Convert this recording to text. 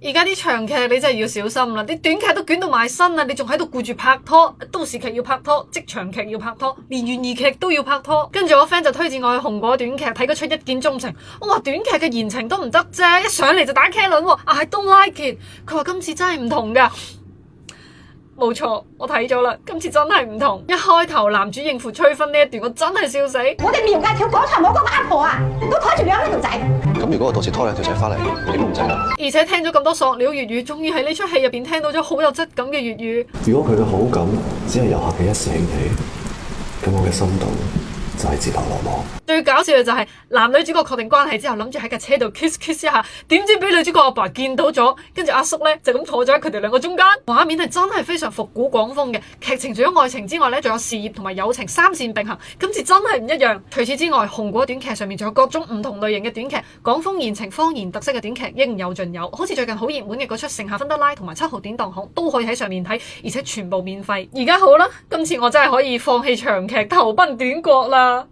而家啲長劇你真係要小心啦，啲短劇都捲到埋身啦，你仲喺度顧住拍拖，都市劇要拍拖，職場劇要拍拖，連懸疑劇都要拍拖。跟住我 friend 就推薦我去紅果短劇睇嗰出一見鍾情，我話短劇嘅言情都唔得啫，一上嚟就打茄輪喎，I don't like it。佢話今次真係唔同噶。冇錯，我睇咗啦，今次真係唔同。一開頭男主應付催婚呢一段，我真係笑死。我哋廟街跳廣場舞嗰個阿婆啊，都拖住兩個仔。咁如果我到時拖兩條仔翻嚟，你都唔制啦。而且聽咗咁多塑料粵語，終於喺呢出戲入邊聽到咗好有質感嘅粵語。如果佢嘅好感只係遊客嘅一時興起，咁我嘅心動就係自投羅網。最搞笑嘅就係男女主角確定關係之後，諗住喺架車度 kiss 一下，點知俾女主角阿爸見到咗，跟住阿叔咧就咁坐咗喺佢哋兩個中間。畫面係真係非常復古廣風嘅，劇情除咗愛情之外咧，仲有事業同埋友情三線並行。今次真係唔一樣。除此之外，紅果短劇上面仲有各種唔同類型嘅短劇，廣風言情、方言特色嘅短劇應有盡有。好似最近好熱門嘅嗰出《盛夏芬德拉》同埋《7號典當行》都可以喺上面睇，而且全部免費。而家好啦，今次我真係可以放棄長劇投奔短國啦。